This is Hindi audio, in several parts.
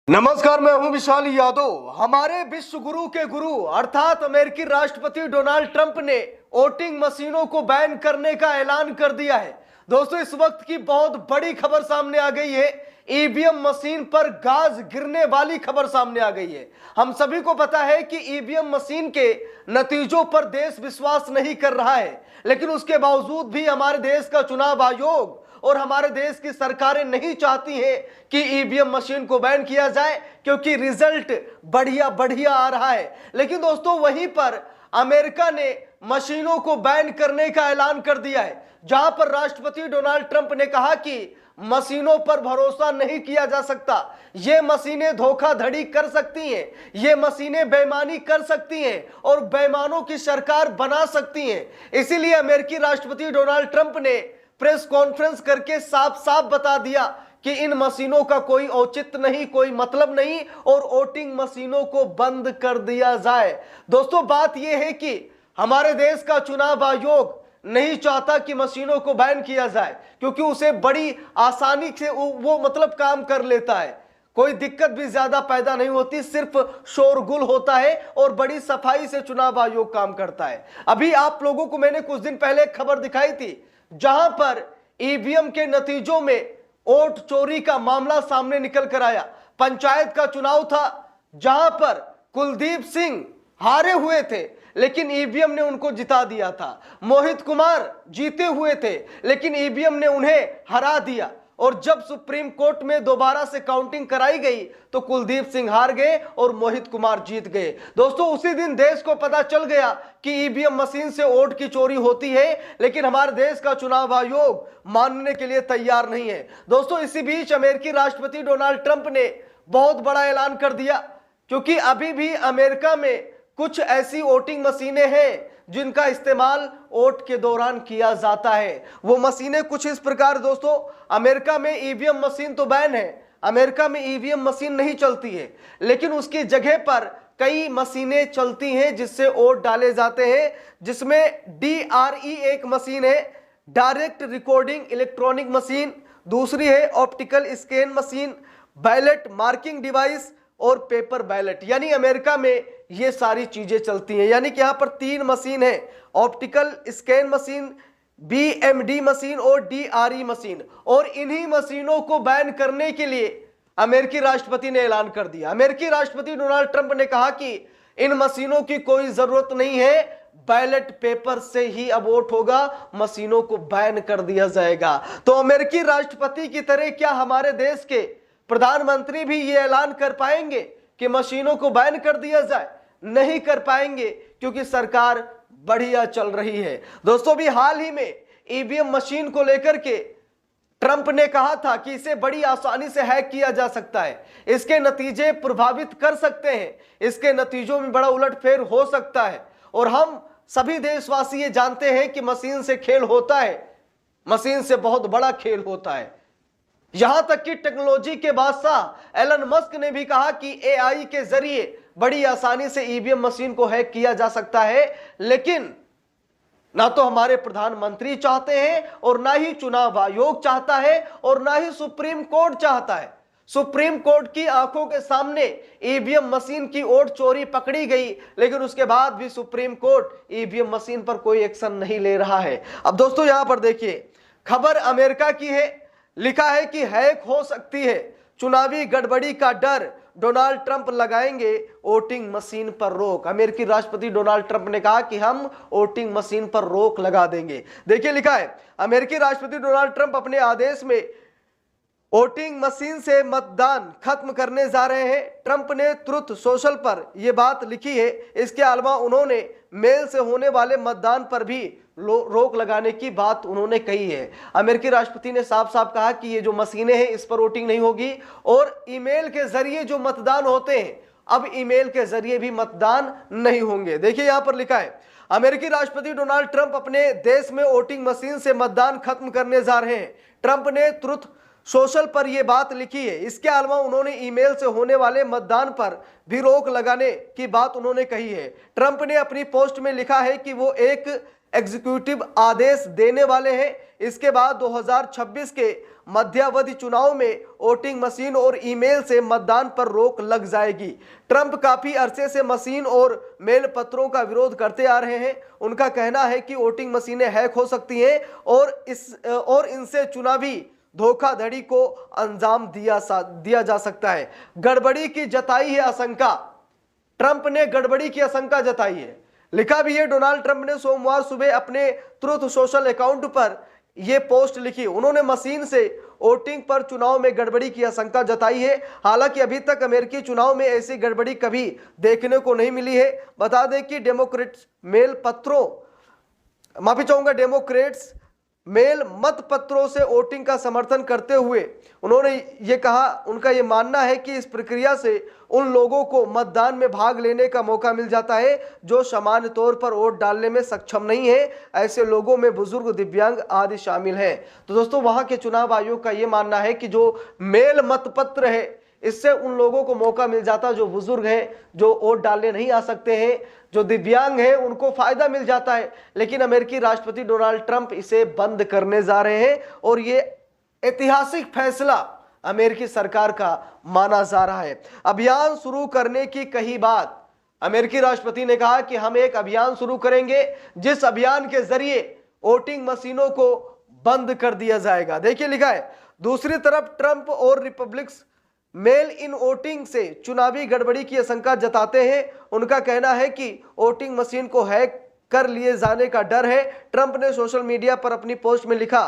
नमस्कार, मैं हूं विशाल यादव। हमारे विश्व गुरु के गुरु अर्थात अमेरिकी राष्ट्रपति डोनाल्ड ट्रंप ने वोटिंग मशीनों को बैन करने का ऐलान कर दिया है। दोस्तों, इस वक्त की बहुत बड़ी खबर सामने आ गई है। ईवीएम मशीन पर गाज गिरने वाली खबर सामने आ गई है। हम सभी को पता है कि ईवीएम मशीन के नतीजों पर देश विश्वास नहीं कर रहा है, लेकिन उसके बावजूद भी हमारे देश का चुनाव आयोग और हमारे देश की सरकारें नहीं चाहती हैं कि ईवीएम मशीन को बैन किया जाए, क्योंकि रिजल्ट बढ़िया बढ़िया आ रहा है। लेकिन दोस्तों, वहीं पर अमेरिका ने मशीनों को बैन करने का ऐलान कर दिया है, जहां पर राष्ट्रपति डोनाल्ड ट्रंप ने कहा कि मशीनों पर भरोसा नहीं किया जा सकता। ये मशीनें धोखाधड़ी कर सकती हैं, ये मशीनें बेईमानी कर सकती हैं और बेईमानों की सरकार बना सकती हैं। इसीलिए अमेरिकी राष्ट्रपति डोनाल्ड ट्रंप ने प्रेस कॉन्फ्रेंस करके साफ साफ बता दिया कि इन मशीनों का कोई औचित्य नहीं, कोई मतलब नहीं और वोटिंग मशीनों को बंद कर दिया जाए। दोस्तों, बात यह है कि हमारे देश का चुनाव आयोग नहीं चाहता कि मशीनों को बैन किया जाए, क्योंकि उसे बड़ी आसानी से वो काम कर लेता है। कोई दिक्कत भी ज्यादा पैदा नहीं होती, सिर्फ शोरगुल होता है और बड़ी सफाई से चुनाव आयोग काम करता है। अभी आप लोगों को मैंने कुछ दिन पहले एक खबर दिखाई थी, जहां पर ईवीएम के नतीजों में वोट चोरी का मामला सामने निकल कर आया। पंचायत का चुनाव था, जहां पर कुलदीप सिंह हारे हुए थे, लेकिन ईवीएम ने उनको जिता दिया था। मोहित कुमार जीते हुए थे, लेकिन ईवीएम ने उन्हें हरा दिया। और जब सुप्रीम कोर्ट में दोबारा से काउंटिंग कराई गई तो कुलदीप सिंह हार गए और मोहित कुमार जीत गए। दोस्तों, उसी दिन देश को पता चल गया कि ईवीएम मशीन से वोट की चोरी होती है, लेकिन हमारे देश का चुनाव आयोग मानने के लिए तैयार नहीं है। दोस्तों, इसी बीच अमेरिकी राष्ट्रपति डोनाल्ड ट्रंप ने बहुत बड़ा ऐलान कर दिया, क्योंकि अभी भी अमेरिका में कुछ ऐसी वोटिंग मशीनें हैं जिनका इस्तेमाल वोट के दौरान किया जाता है। वो मशीनें कुछ इस प्रकार, दोस्तों, अमेरिका में ईवीएम मशीन तो बैन है, अमेरिका में ईवीएम मशीन नहीं चलती है, लेकिन उसकी जगह पर कई मशीनें चलती हैं जिससे वोट डाले जाते हैं, जिसमें DRE एक मशीन है, डायरेक्ट रिकॉर्डिंग इलेक्ट्रॉनिक मशीन, दूसरी है optical scan machine, ballot marking device और पेपर बैलेट। यानी अमेरिका में ये सारी चीजें चलती हैं। यानी कि यहां पर 3 मशीन है, optical scan machine, BMD machine और DRE मशीन। और इन्हीं मशीनों को बैन करने के लिए अमेरिकी राष्ट्रपति ने ऐलान कर दिया। अमेरिकी राष्ट्रपति डोनाल्ड ट्रंप ने कहा कि इन मशीनों की कोई जरूरत नहीं है, बैलेट पेपर से ही अब वोट होगा, मशीनों को बैन कर दिया जाएगा। तो अमेरिकी राष्ट्रपति की तरह क्या हमारे देश के प्रधानमंत्री भी ये ऐलान कर पाएंगे कि मशीनों को बैन कर दिया जाए? नहीं कर पाएंगे, क्योंकि सरकार बढ़िया चल रही है। दोस्तों, भी हाल ही में ईवीएम मशीन को लेकर के ट्रंप ने कहा था कि इसे बड़ी आसानी से हैक किया जा सकता है, इसके नतीजे प्रभावित कर सकते हैं, इसके नतीजों में बड़ा उलटफेर हो सकता है। और हम सभी देशवासी ये जानते हैं कि मशीन से खेल होता है, मशीन से बहुत बड़ा खेल होता है। यहां तक कि टेक्नोलॉजी के बादशाह एलन मस्क ने भी कहा कि AI के जरिए बड़ी आसानी से ईवीएम मशीन को हैक किया जा सकता है, लेकिन ना तो हमारे प्रधानमंत्री चाहते हैं और ना ही चुनाव आयोग चाहता है और ना ही सुप्रीम कोर्ट चाहता है। सुप्रीम कोर्ट की आंखों के सामने ईवीएम मशीन की वोट चोरी पकड़ी गई, लेकिन उसके बाद भी सुप्रीम कोर्ट ईवीएम मशीन पर कोई एक्शन नहीं ले रहा है। अब दोस्तों, यहां पर देखिए, खबर अमेरिका की है। लिखा है कि हैक हो सकती है, चुनावी गड़बड़ी का डर, डोनाल्ड ट्रंप लगाएंगे वोटिंग मशीन पर रोक। अमेरिकी राष्ट्रपति डोनाल्ड ट्रंप ने कहा कि हम वोटिंग मशीन पर रोक लगा देंगे। देखिए, लिखा है, अमेरिकी राष्ट्रपति डोनाल्ड ट्रंप अपने आदेश में वोटिंग मशीन से मतदान खत्म करने जा रहे हैं। ट्रंप ने ट्रुथ सोशल पर यह बात लिखी है। इसके अलावा उन्होंने मेल से होने वाले मतदान पर भी रोक लगाने की बात उन्होंने कही है। अमेरिकी राष्ट्रपति ने साफ साफ कहा कि ये जो मशीनें हैं इस पर वोटिंग नहीं होगी, और ईमेल के जरिए जो मतदान होते हैं, अब ईमेल के जरिए भी मतदान नहीं होंगे। देखिए, यहां पर लिखा है, अमेरिकी राष्ट्रपति डोनाल्ड ट्रंप अपने देश में वोटिंग मशीन से मतदान खत्म करने जा रहे हैं। ट्रंप ने ट्रुथ सोशल पर यह बात लिखी है। इसके अलावा उन्होंने ईमेल से होने वाले मतदान पर भी रोक लगाने की बात उन्होंने कही है। ट्रंप ने अपनी पोस्ट में लिखा है कि वो एक एग्जीक्यूटिव आदेश देने वाले हैं। इसके बाद 2026 के मध्यावधि चुनाव में वोटिंग मशीन और ईमेल से मतदान पर रोक लग जाएगी। ट्रंप काफी अरसे से मशीन और मेल पत्रों का विरोध करते आ रहे हैं। उनका कहना है कि वोटिंग मशीनें हैक हो सकती हैं और इनसे चुनावी धोखाधड़ी को अंजाम दिया जा सकता है। गड़बड़ी की जताई है आशंका। ट्रंप ने गड़बड़ी की आशंका जताई है। लिखा भी है, डोनाल्ड ट्रंप ने सोमवार सुबह अपने ट्रुथ सोशल अकाउंट पर यह पोस्ट लिखी। उन्होंने मशीन से वोटिंग पर चुनाव में गड़बड़ी की आशंका जताई है। हालांकि अभी तक अमेरिकी चुनाव में ऐसी गड़बड़ी कभी देखने को नहीं मिली है। बता दें कि डेमोक्रेट्स मेल मत पत्रों से वोटिंग का समर्थन करते हुए उन्होंने ये कहा, उनका ये मानना है कि इस प्रक्रिया से उन लोगों को मतदान में भाग लेने का मौका मिल जाता है जो सामान्य तौर पर वोट डालने में सक्षम नहीं है। ऐसे लोगों में बुजुर्ग, दिव्यांग आदि शामिल हैं। तो दोस्तों, वहां के चुनाव आयोग का ये मानना है कि जो मेल मत पत्र है इससे उन लोगों को मौका मिल जाता है जो बुजुर्ग हैं, जो वोट डालने नहीं आ सकते हैं, जो दिव्यांग हैं, उनको फायदा मिल जाता है। लेकिन अमेरिकी राष्ट्रपति डोनाल्ड ट्रंप इसे बंद करने जा रहे हैं और ये ऐतिहासिक फैसला अमेरिकी सरकार का माना जा रहा है। अभियान शुरू करने की कही बात। अमेरिकी राष्ट्रपति ने कहा कि हम एक अभियान शुरू करेंगे जिस अभियान के जरिए वोटिंग मशीनों को बंद कर दिया जाएगा। देखिए लिखा है, दूसरी तरफ ट्रंप और रिपब्लिक्स मेल इन वोटिंग से चुनावी गड़बड़ी की आशंका जताते हैं। उनका कहना है कि वोटिंग मशीन को हैक कर लिए जाने का डर है। ट्रंप ने सोशल मीडिया पर अपनी पोस्ट में लिखा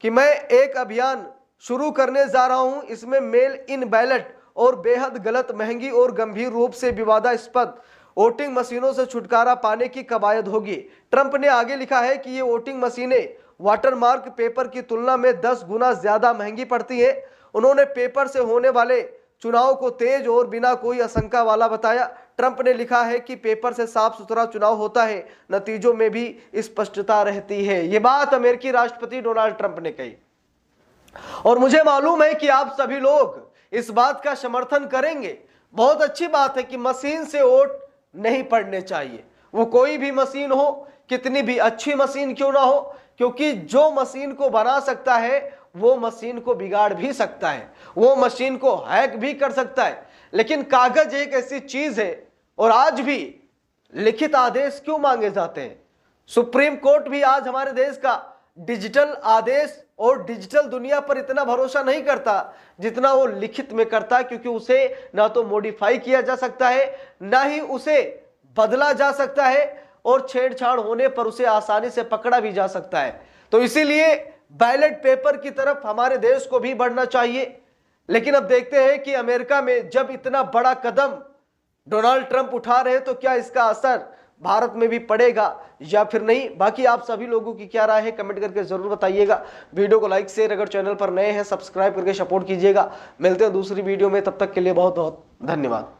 कि मैं एक अभियान शुरू करने जा रहा हूं। इसमें मेल इन बैलेट और बेहद गलत, महंगी और गंभीर रूप से विवादास्पद वोटिंग मशीनों से छुटकारा पाने की कवायद होगी। ट्रंप ने आगे लिखा है कि ये वोटिंग मशीनें वाटरमार्क पेपर की तुलना में 10 गुना ज्यादा महंगी पड़ती है। उन्होंने पेपर से होने वाले चुनाव को तेज और बिना कोई आशंका वाला बताया। ट्रंप ने लिखा है कि पेपर से साफ सुथरा चुनाव होता है, नतीजों में भी स्पष्टता रहती है। ये बात अमेरिकी राष्ट्रपति डोनाल्ड ट्रंप ने कही और मुझे मालूम है कि आप सभी लोग इस बात का समर्थन करेंगे। बहुत अच्छी बात है कि मशीन से वोट नहीं पड़ने चाहिए, वो कोई भी मशीन हो, कितनी भी अच्छी मशीन क्यों ना हो, क्योंकि जो मशीन को बना सकता है वो मशीन को बिगाड़ भी सकता है, वो मशीन को हैक भी कर सकता है। लेकिन कागज एक ऐसी चीज है और आज भी लिखित आदेश क्यों मांगे जाते हैं। सुप्रीम कोर्ट भी आज हमारे देश का डिजिटल आदेश और डिजिटल दुनिया पर इतना भरोसा नहीं करता जितना वो लिखित में करता है, क्योंकि उसे ना तो मॉडिफाई किया जा सकता है, ना ही उसे बदला जा सकता है और छेड़छाड़ होने पर उसे आसानी से पकड़ा भी जा सकता है। तो इसीलिए बैलेट पेपर की तरफ हमारे देश को भी बढ़ना चाहिए। लेकिन अब देखते हैं कि अमेरिका में जब इतना बड़ा कदम डोनाल्ड ट्रंप उठा रहे हैं तो क्या इसका असर भारत में भी पड़ेगा या फिर नहीं। बाकी आप सभी लोगों की क्या राय है कमेंट करके जरूर बताइएगा। वीडियो को लाइक शेयर, अगर चैनल पर नए हैं सब्सक्राइब करके सपोर्ट कीजिएगा। मिलते हैं दूसरी वीडियो में, तब तक के लिए बहुत बहुत धन्यवाद।